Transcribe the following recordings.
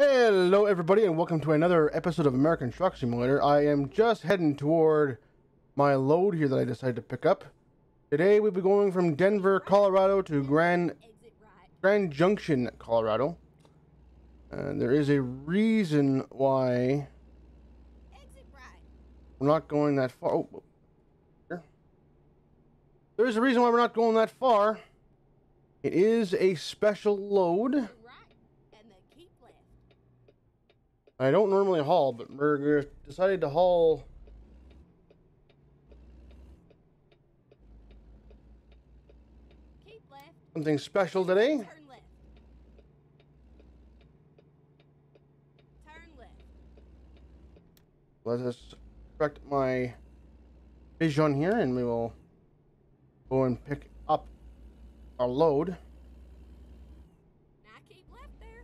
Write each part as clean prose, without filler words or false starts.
Hello everybody and welcome to another episode of American Truck Simulator. I am just heading toward my load here that I decided to pick up. Today we'll be going from Denver, Colorado to Grand Junction, Colorado. And there is a reason why we're not going that far. Oh, here. There is a reason why we're not going that far. It is a special load. I don't normally haul, but we're decided to haul something special today. Turn left. Let us correct my vision here, and we will go and pick up our load. Now keep left there.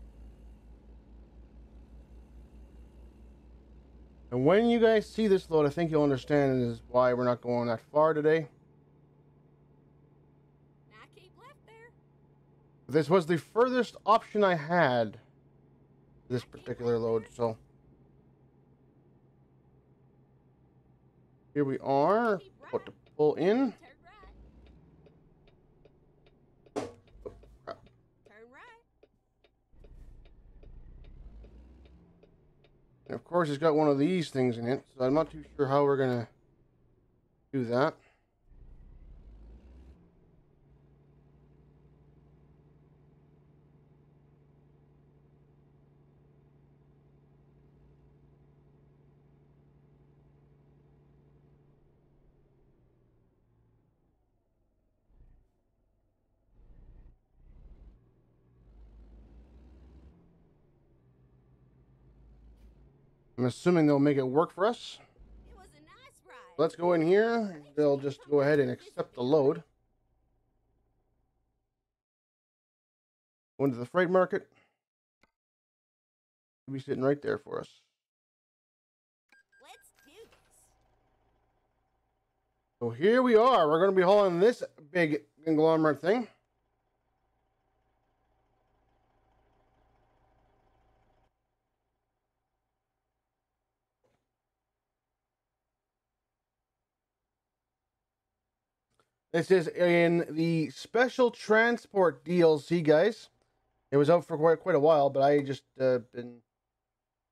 And when you guys see this load, I think you'll understand is why we're not going that far today. Now keep left there. This was the furthest option I had, this particular load, so here we are, about to pull in. Turn right. Turn right. And of course, it's got one of these things in it, so I'm not too sure how we're gonna do that. I'm assuming they'll make it work for us. It was a nice ride. Let's go in here. They'll just go ahead and accept the load. Go into the freight market. He'll be sitting right there for us. Let's do this. So here we are. We're going to be hauling this big conglomerate thing. This is in the Special Transport DLC, guys. It was out for quite a while, but I just been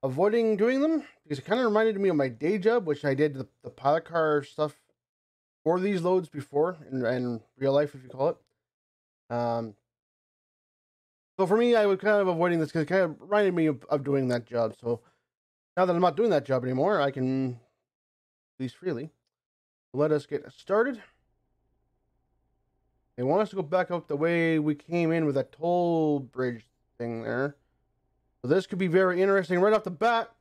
avoiding doing them because it kind of reminded me of my day job, which I did the pilot car stuff for these loads before in real life, if you call it. So for me, I was kind of avoiding this because it kind of reminded me of doing that job. So now that I'm not doing that job anymore, I can do these freely. Let us get started. They want us to go back out the way we came in with that toll bridge thing there. So this could be very interesting right off the bat.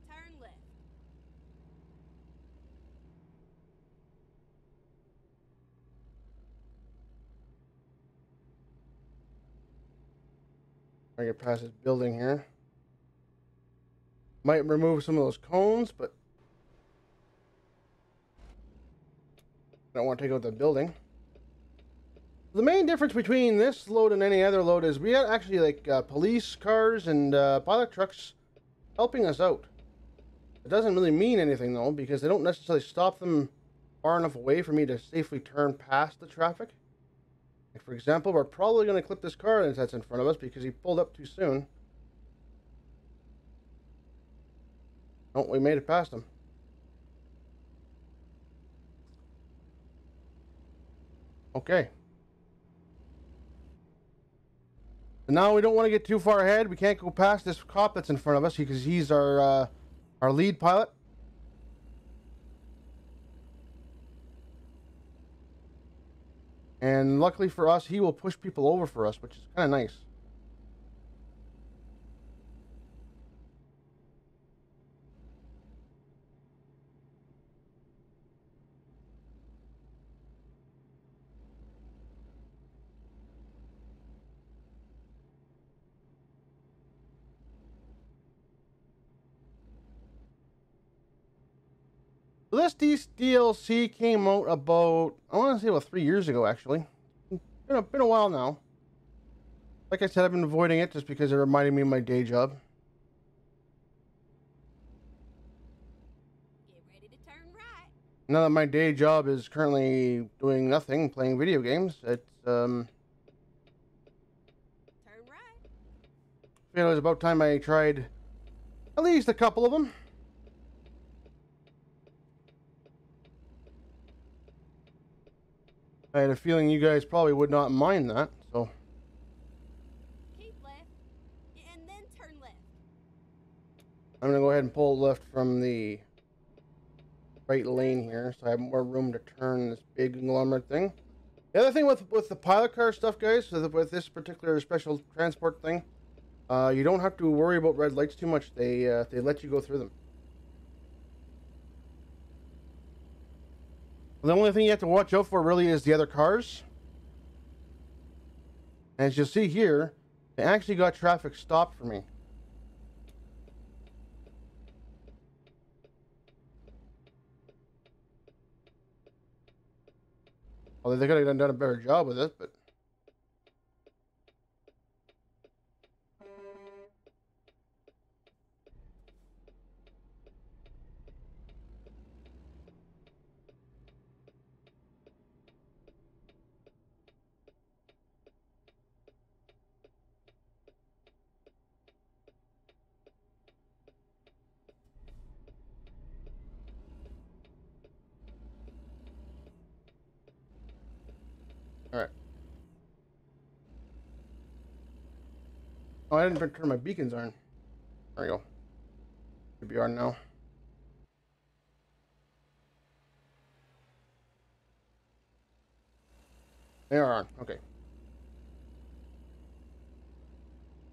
Turn left. I get past this building here. Might remove some of those cones, but I don't want to take out the building. The main difference between this load and any other load is we got actually like police cars and pilot trucks helping us out. It doesn't really mean anything though, because they don't necessarily stop them far enough away for me to safely turn past the traffic. Like for example, we're probably going to clip this car that's in front of us because he pulled up too soon. Oh, we made it past him. Okay. So now we don't want to get too far ahead. We can't go past this cop that's in front of us because he's our lead pilot. And luckily for us, he will push people over for us, which is kind of nice. So this DLC came out about, I want to say about 3 years ago, actually. Been a while now. Like I said, I've been avoiding it just because it reminded me of my day job. Get ready to turn right. Now that my day job is currently doing nothing, playing video games, it's Turn right. you know, it was about time I tried at least a couple of them. I had a feeling you guys probably would not mind that, so Keep left. And then turn left. I'm gonna go ahead and pull left from the right lane here, so I have more room to turn this big conglomerate thing. The other thing with the pilot car stuff, guys, with this particular special transport thing, you don't have to worry about red lights too much. They let you go through them. The only thing you have to watch out for really is the other cars. As you'll see here, they actually got traffic stopped for me. Although they could have done a better job with it, but all right. Oh, I didn't turn my beacons on. There we go. Should be on now. They are on. Okay.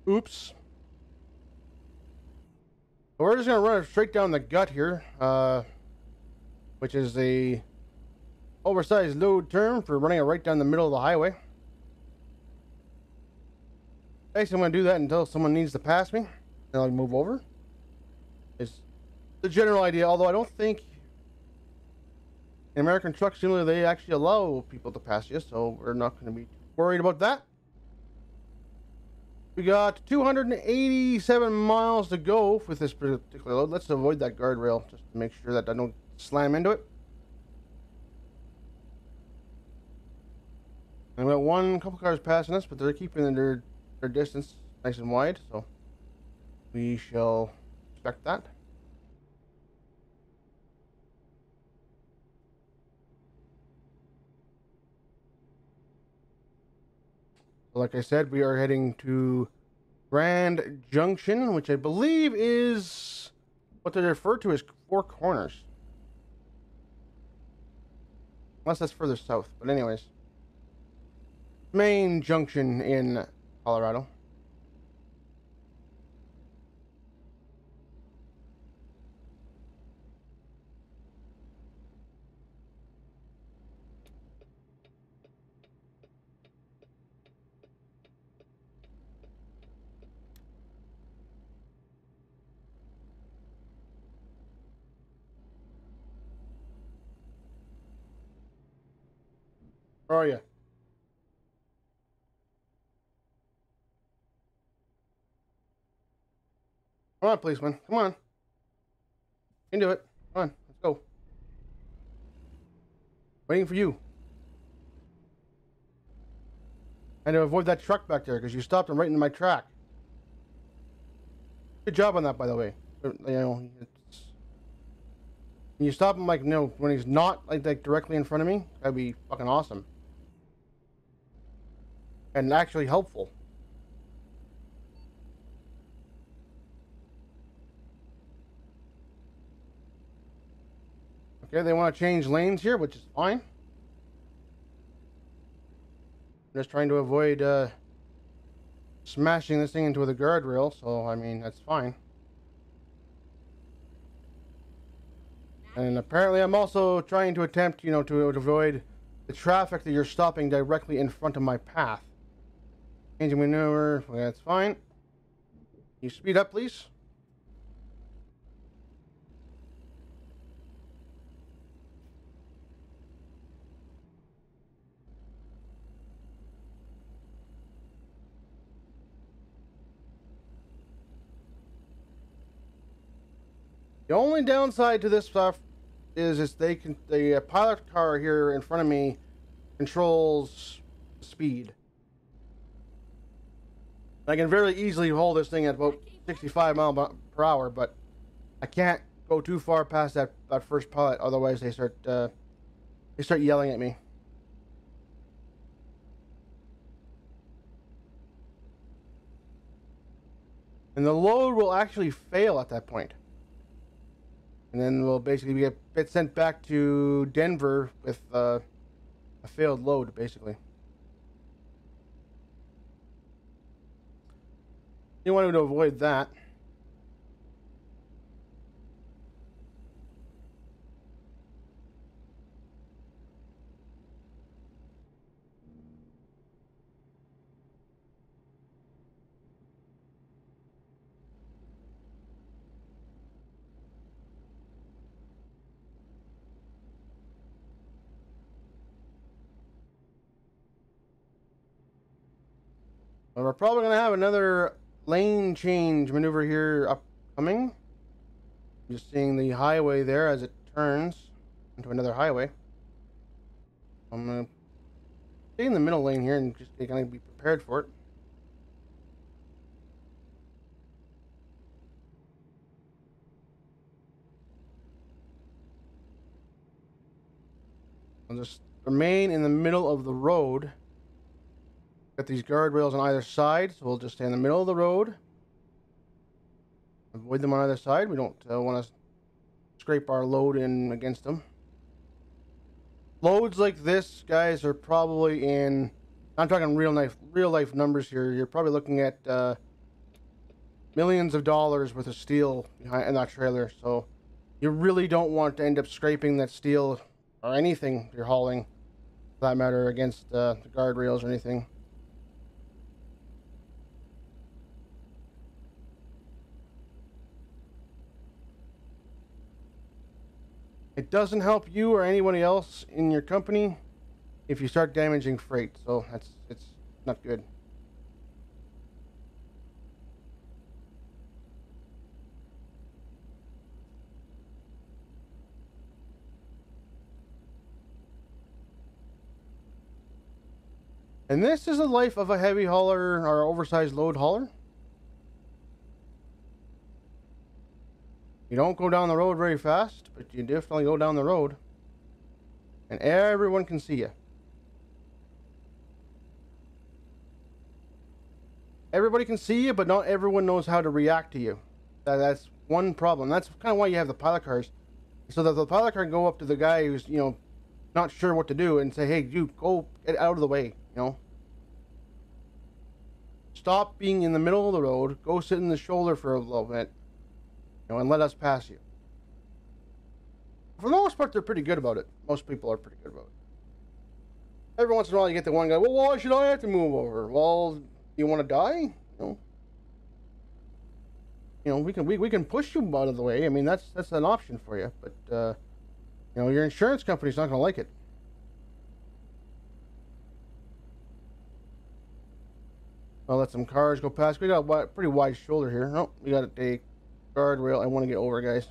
Oops. So we're just gonna run it straight down the gut here, which is a oversized load term for running it right down the middle of the highway. Basically, I'm gonna do that until someone needs to pass me. Then I'll move over. It's the general idea, although I don't think in American Truck Simulator they actually allow people to pass you, so we're not going to be worried about that. We got 287 miles to go with this particular load. Let's avoid that guardrail just to make sure that I don't slam into it. And we got couple cars passing us, but they're keeping their distance nice and wide, so we shall respect that. Like I said, we are heading to Grand Junction, which I believe is what they refer to as Four Corners. Unless that's further south. But anyways. Main junction in Colorado. Where are you? Come on, policeman. Come on. You can do it. Come on. Let's go. Waiting for you. And to avoid that truck back there because you stopped him right in my track. Good job on that, by the way. You know, it's... Can you stop him like, no, when he's not like directly in front of me? That'd be fucking awesome. And actually helpful. Okay, they want to change lanes here, which is fine. I'm just trying to avoid smashing this thing into the guardrail, so I mean, that's fine. And apparently I'm also trying to attempt, you know, to avoid the traffic that you're stopping directly in front of my path. Changing maneuver, okay, that's fine. Can you speed up, please? The only downside to this stuff is the pilot car here in front of me controls speed. I can very easily hold this thing at about 65 miles per hour, but I can't go too far past that first pilot, otherwise they start yelling at me. And the load will actually fail at that point. And then we'll basically get sent back to Denver with a failed load, basically. You want to avoid that. Well, we're probably going to have another lane change maneuver here upcoming. Just seeing the highway there as it turns into another highway. I'm going to stay in the middle lane here and just kind of be prepared for it. I'll just remain in the middle of the road. Got these guardrails on either side, so we'll just stay in the middle of the road. Avoid them on either side. We don't want to scrape our load in against them. Loads like this, guys, are probably in... I'm talking real life numbers here. You're probably looking at millions of dollars worth of steel in that trailer. So you really don't want to end up scraping that steel or anything you're hauling, for that matter, against the guardrails or anything. It doesn't help you or anybody else in your company if you start damaging freight, so it's not good. And this is the life of a heavy hauler or oversized load hauler. You don't go down the road very fast, but you definitely go down the road. And everyone can see you. Everybody can see you, but not everyone knows how to react to you. That's one problem. That's kind of why you have the pilot cars. So that the pilot car can go up to the guy who's, not sure what to do and say, hey, you go get out of the way, Stop being in the middle of the road. Go sit in the shoulder for a little bit. And let us pass you. For the most part, they're pretty good about it. Most people are pretty good about it. Every once in a while, you get the one guy, well, why should I have to move over? Well, you want to die? We can push you out of the way. I mean, that's an option for you. But, your insurance company's not going to like it. I'll let some cars go past. We got a pretty wide shoulder here. Oh, we got a guardrail. I want to get over, guys.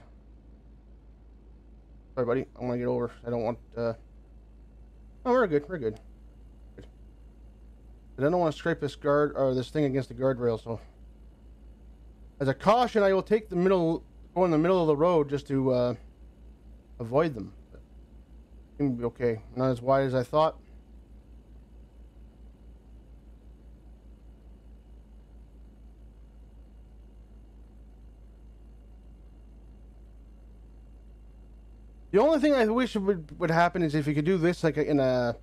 Sorry, buddy. I want to get over. I don't want... Oh, we're good. We're good. But I don't want to scrape this this thing against the guardrail, so... As a caution, I will go in the middle of the road just to avoid them. But it can be okay. Not as wide as I thought. The only thing I wish would happen is if you could do this like in a...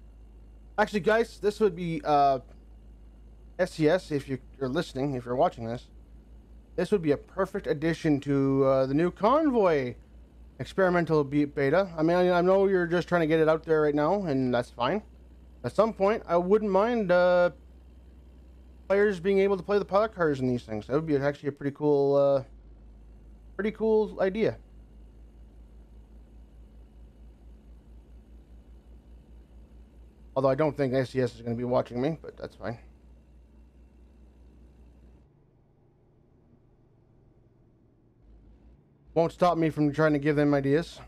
Actually, guys, this would be SCS if you're listening, if you're watching this. This would be a perfect addition to the new Convoy experimental beta. I mean, I know you're just trying to get it out there right now, and that's fine. At some point, I wouldn't mind players being able to play the pilot cars in these things. That would be actually a pretty cool idea. Although I don't think SCS is going to be watching me, but that's fine. Won't stop me from trying to give them ideas.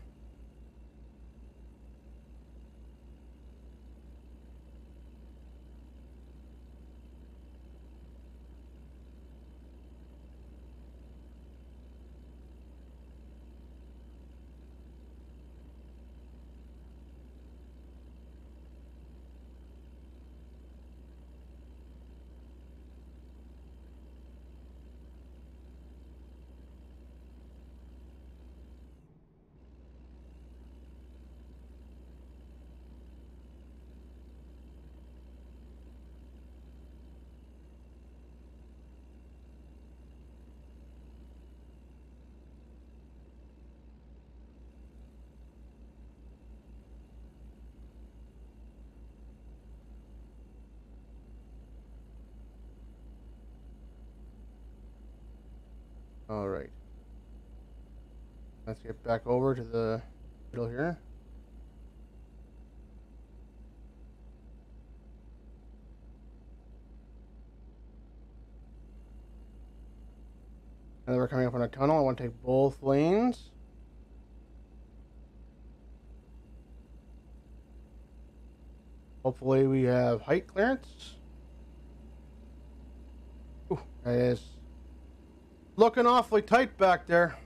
All right. Let's get back over to the middle here. And then we're coming up on a tunnel. I want to take both lanes. Hopefully we have height clearance. Ooh, that is looking awfully tight back there.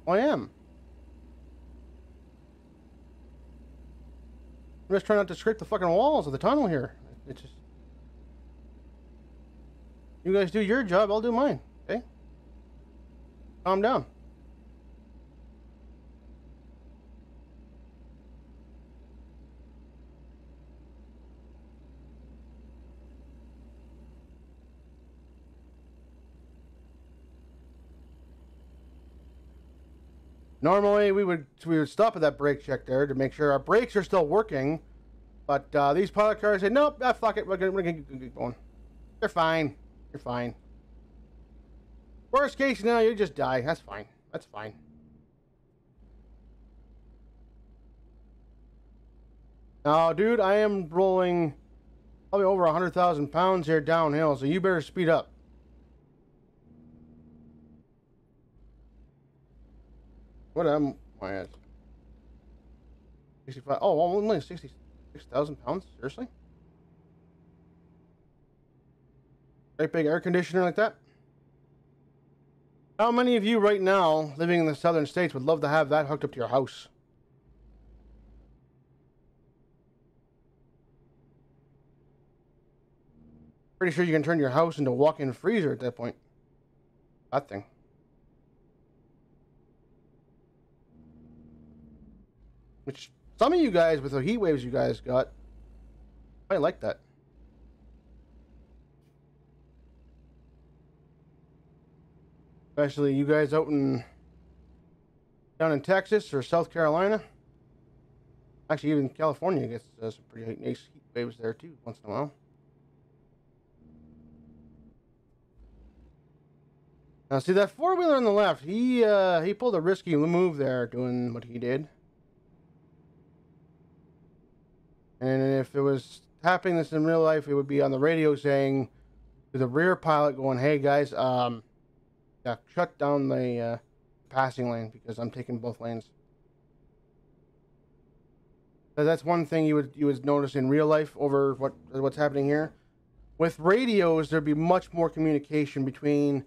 I am. I'm just trying not to scrape the fucking walls of the tunnel here. It's just... You guys do your job, I'll do mine. Okay? Calm down. Normally we would stop at that brake check there to make sure our brakes are still working, but these pilot cars said nope, fuck it, we're gonna keep going. You're fine. You're fine. Worst case now, you just die. That's fine. That's fine. Now, dude, I am rolling probably over 100,000 pounds here downhill, so you better speed up. What am I at? 65. Oh, only 66,000 pounds? Seriously? Great big air conditioner like that? How many of you right now living in the southern states would love to have that hooked up to your house? Pretty sure you can turn your house into a walk-in freezer at that point. That thing. Which some of you guys with the heat waves you guys got might like that. Especially you guys out down in Texas or South Carolina. Actually, even California gets some pretty nice heat waves there too, once in a while. Now, see that four-wheeler on the left? He pulled a risky move there, doing what he did. And if it was happening this in real life, it would be on the radio saying to the rear pilot, going, "Hey guys, yeah, shut down the passing lane because I'm taking both lanes." So that's one thing you would notice in real life over what's happening here. With radios, there'd be much more communication between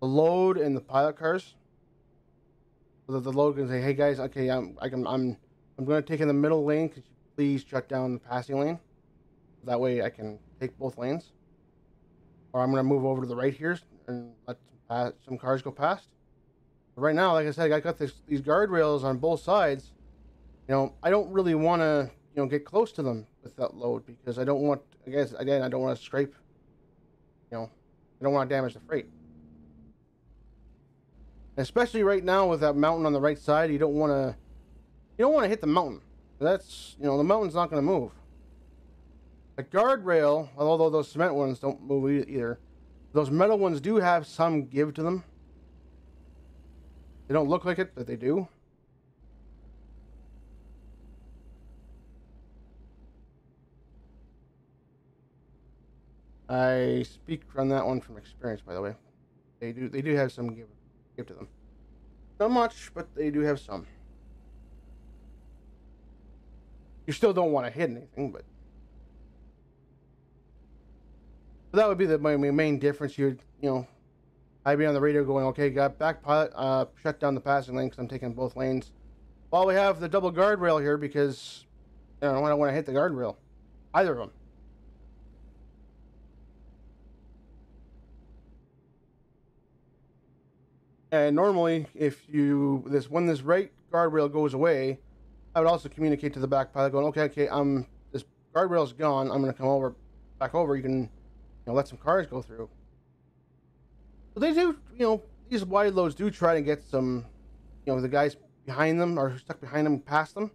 the load and the pilot cars. So that the load can say, "Hey guys, okay, I'm going to take in the middle lane. Could you please shut down the passing lane? That way I can take both lanes. Or I'm going to move over to the right here and let some cars go past." But right now, like I said, I got these guardrails on both sides. You know, I don't really want to, get close to them with that load because I don't want, I don't want to scrape, I don't want to damage the freight. Especially right now with that mountain on the right side, you don't want to hit the mountain. That's, the mountain's not going to move. The guardrail, although those cement ones don't move either, those metal ones do have some give to them. They don't look like it, but they do. I speak on that one from experience, by the way. They do have some give to them. Not much, but they do have some. You still don't want to hit anything, but that would be my main difference. I'd be on the radio going, okay, got back pilot, shut down the passing lane because I'm taking both lanes. While we have the double guardrail here because I don't want to hit the guardrail, either of them. And normally, when this right guardrail goes away, I would also communicate to the back pilot, going, okay, this guardrail's gone. I'm going to come back over. You can, let some cars go through. So they do, these wide loads do try to get some, the guys behind them or stuck behind them past them.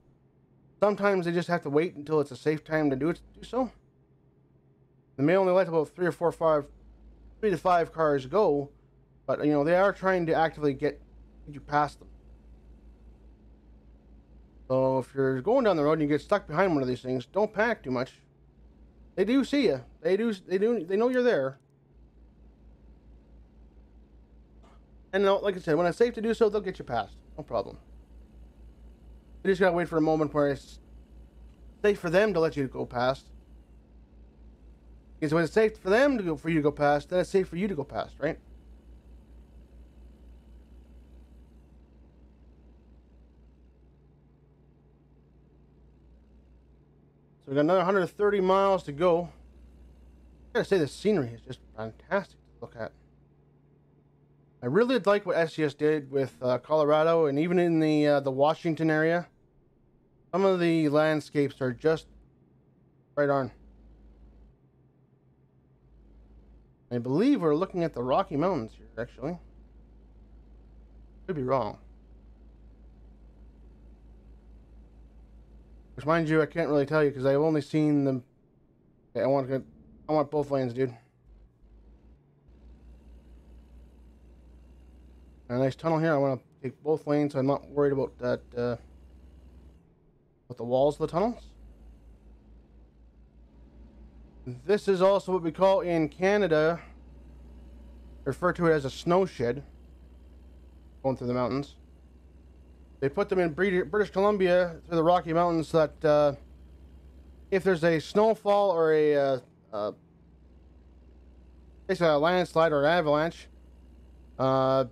Sometimes they just have to wait until it's a safe time to do so. They may only let about 3 to 5 cars go. But, they are trying to actively get you past them. So if you're going down the road and you get stuck behind one of these things, don't panic too much. They do see you. They know you're there. And like I said, when it's safe to do so, they'll get you past. No problem. You just gotta wait for a moment where it's safe for them to let you go past. Because when it's safe for them for you to go past, then it's safe for you to go past, right? So we got another 130 miles to go. I gotta say, the scenery is just fantastic to look at. I really like what SCS did with Colorado, and even in the Washington area. Some of the landscapes are just right on. I believe we're looking at the Rocky Mountains here, actually. Could be wrong. Which, mind you, I can't really tell you because I've only seen them. Okay, I want both lanes, dude. A nice tunnel here. I want to take both lanes, so I'm not worried about that. About the walls of the tunnels. This is also what we call in Canada, refer to it as a snow shed. Going through the mountains. They put them in British Columbia through the Rocky Mountains so that if there's a snowfall or basically a landslide or an avalanche, the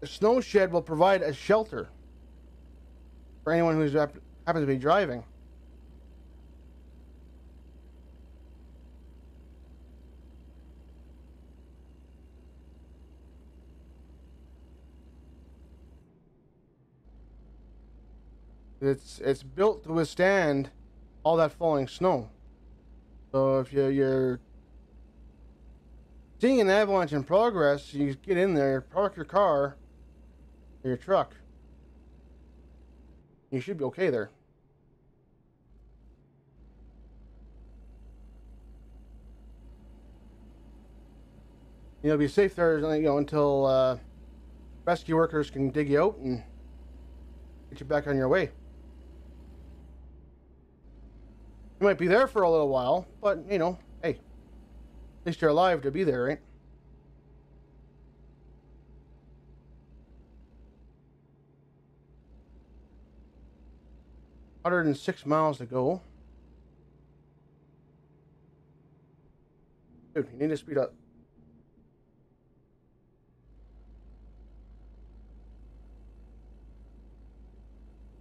snow shed will provide a shelter for anyone who happens to be driving. It's built to withstand all that falling snow. So if you're seeing an avalanche in progress, you get in there, park your car or your truck. You should be okay there. You'll be safe there, until rescue workers can dig you out and get you back on your way. You might be there for a little while, but, hey, at least you're alive to be there, right? $106 miles to go. Dude, you need to speed up.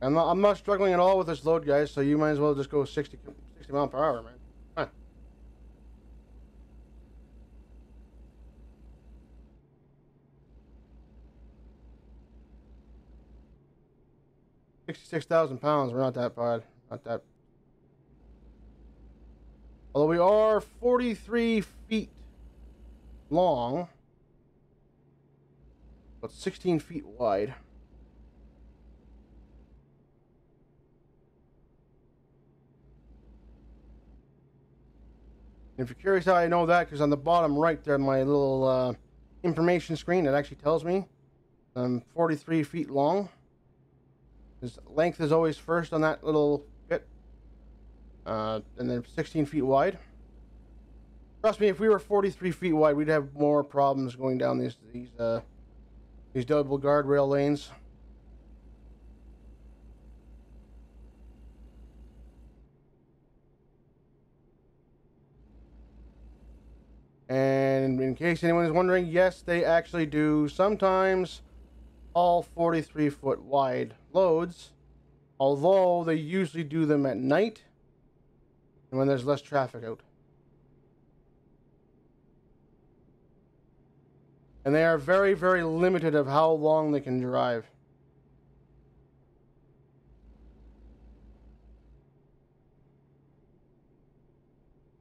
I'm not struggling at all with this load, guys, so you might as well just go 60 miles per hour, man. Come on. 66,000 pounds. We're not that bad. Not that. Although we are 43 feet long, but 16 feet wide. And if you're curious how I know that, because on the bottom right there, my little information screen, it actually tells me I'm 43 feet long. His length is always first on that little bit, and then 16 feet wide. Trust me, if we were 43 feet wide, we'd have more problems going down these double guardrail lanes. And in case anyone is wondering, yes, they actually do sometimes all 43-foot wide loads, although they usually do them at night and when there's less traffic out. And they are very, very limited of how long they can drive.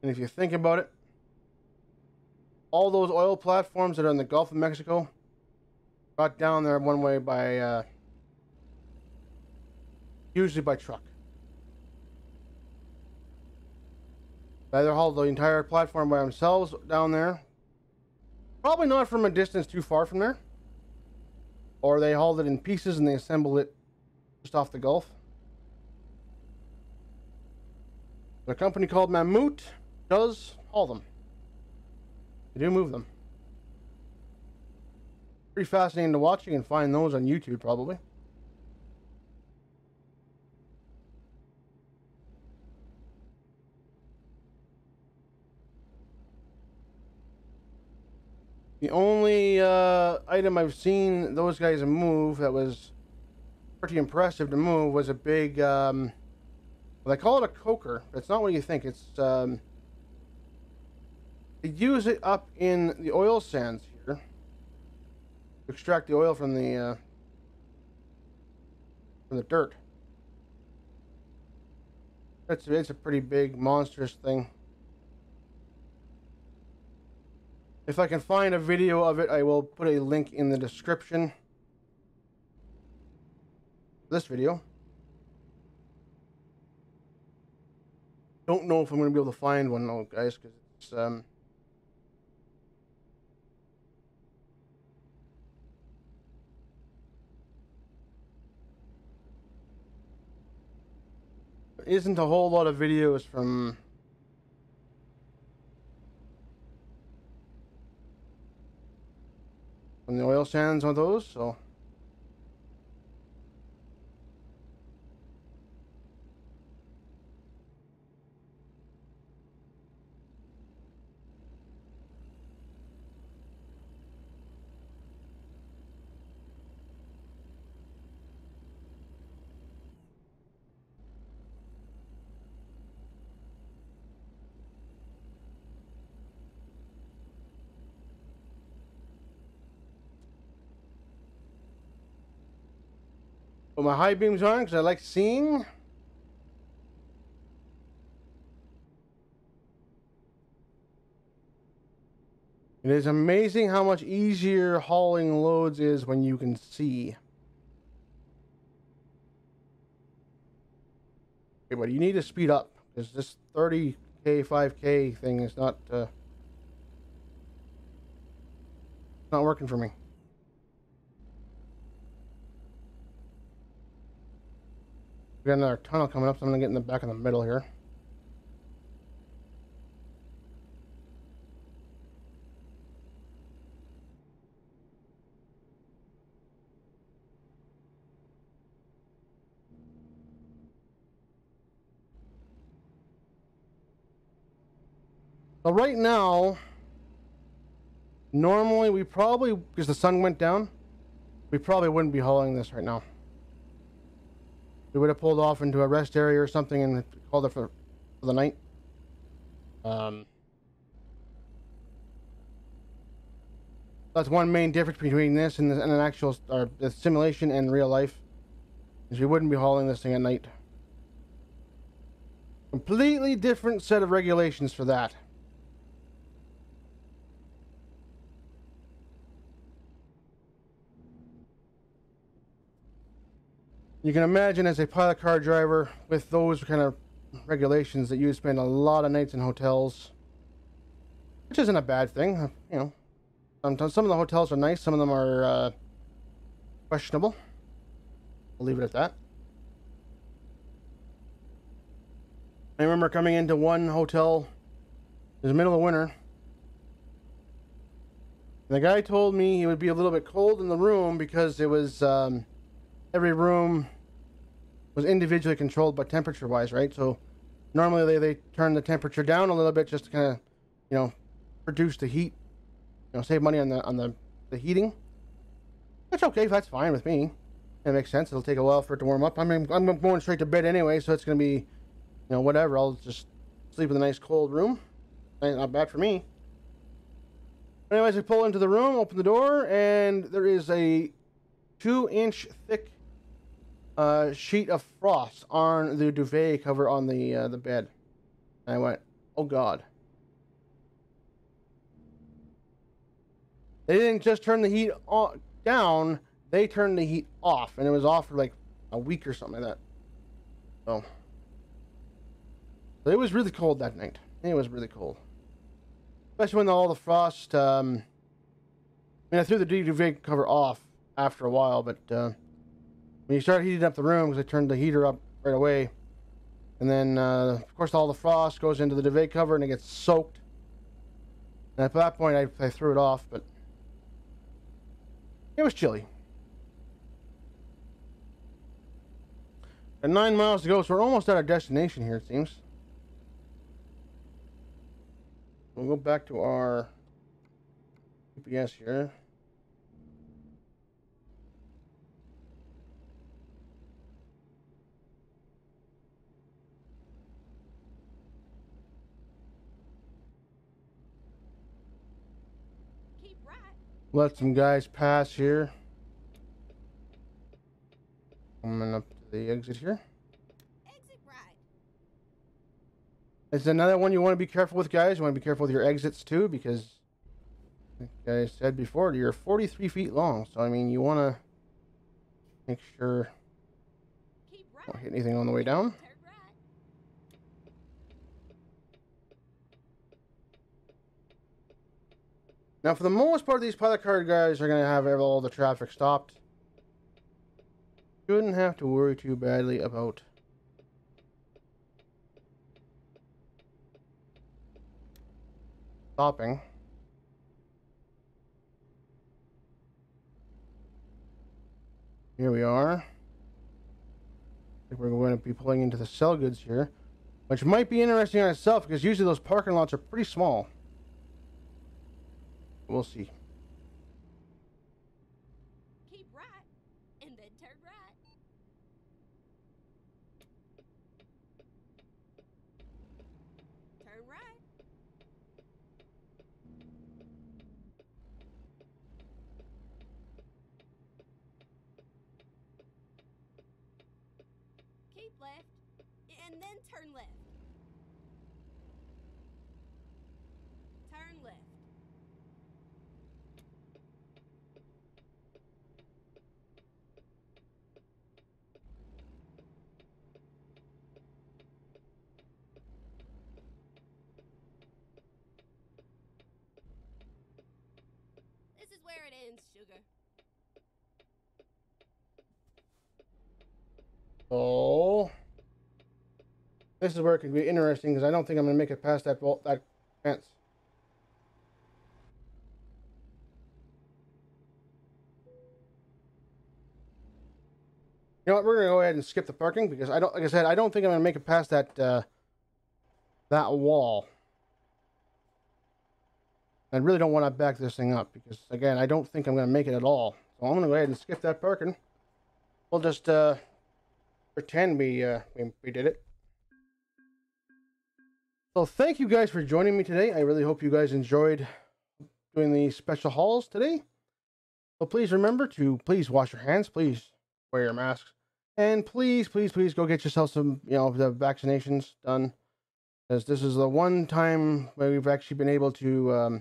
And if you think about it, all those oil platforms that are in the Gulf of Mexico got down there one way by, usually by truck. They either haul the entire platform by themselves down there, probably not from a distance too far from there, or they hauled it in pieces and they assembled it just off the Gulf. A company called Mammoet does haul them. They do move them. Pretty fascinating to watch. You can find those on YouTube probably. The only item I've seen those guys move that was pretty impressive to move was a big, well, they call it a coker. It's not what you think. It's, they use it up in the oil sands here to extract the oil from the dirt. It's a pretty big, monstrous thing. If I can find a video of it, I will put a link in the description. This video. Don't know if I'm going to be able to find one though, guys, because it's there isn't a whole lot of videos from the oil sands on those, so put my high beams on because I like seeing. It is amazing how much easier hauling loads is when you can see. Okay, but you need to speed up because this 30K, 5K thing is not working for me. We got another tunnel coming up, so I'm gonna get in the back in the middle here. So right now, normally we probably, because the sun went down, we probably wouldn't be hauling this right now. We would have pulled off into a rest area or something and called it for the night. That's one main difference between this and an actual the simulation and real life, is we wouldn't be hauling this thing at night. Completely different set of regulations for that. You can imagine as a pilot car driver with those kind of regulations that you spend a lot of nights in hotels, which isn't a bad thing. You know, sometimes some of the hotels are nice, some of them are questionable. We'll leave it at that. I remember coming into one hotel, it was the middle of winter, And the guy told me it would be a little bit cold in the room because it was every room was individually controlled, but temperature-wise, right? So normally they turn the temperature down a little bit just to kind of, you know, reduce the heat, you know, save money on the heating. That's okay. That's fine with me. It makes sense. It'll take a while for it to warm up. I mean, I'm going straight to bed anyway, so it's gonna be, you know, whatever. I'll just sleep in a nice cold room. Not bad for me. Anyways, we pull into the room, open the door, and there is a 2-inch thick sheet of frost on the duvet cover on the bed. And I went, oh God. They didn't just turn the heat down, they turned the heat off, and it was off for like a week or something like that. So it was really cold that night. It was really cold. Especially when all the frost, I mean, I threw the duvet cover off after a while, but when you start heating up the room, because I turned the heater up right away, and then, of course, all the frost goes into the duvet cover and it gets soaked. And at that point, I threw it off, but it was chilly. And 9 miles to go, so we're almost at our destination here, it seems. We'll go back to our GPS here. Keep right. Let some guys pass here. Coming up to the exit here. Exit right. It's another one you want to be careful with, guys. You want to be careful with your exits too, because like I said before, you're 43 feet long. So I mean, you want to make sure Keep you don't right. hit anything on the way down. Turn right. Now, for the most part, these pilot car guys are going to have all the traffic stopped. Shouldn't have to worry too badly about stopping. Here we are. I think we're going to be pulling into the sell goods here, which might be interesting on itself because usually those parking lots are pretty small. We'll see. Keep right. And then turn right. Turn right. Keep left. And then turn left. Turn left. This is where it ends, sugar. So this is where it could be interesting because I don't think I'm going to make it past that fence. You know what? We're going to go ahead and skip the parking because like I said, I don't think I'm going to make it past that that wall. I really don't want to back this thing up because, again, I don't think I'm going to make it at all. So I'm going to go ahead and skip that parking. We'll just pretend we did it. So thank you guys for joining me today. I really hope you guys enjoyed doing the special hauls today. So please remember to wash your hands, please wear your masks, and please go get yourself some, you know, the vaccinations done, as this is the one time where we've actually been able to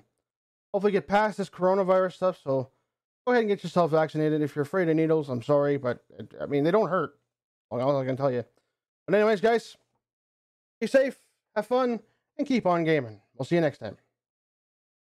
hopefully get past this coronavirus stuff. So go ahead and get yourself vaccinated. If you're afraid of needles, I'm sorry, but I mean, they don't hurt. All I can tell you. But anyways, guys, be safe, have fun, and keep on gaming. We'll see you next time.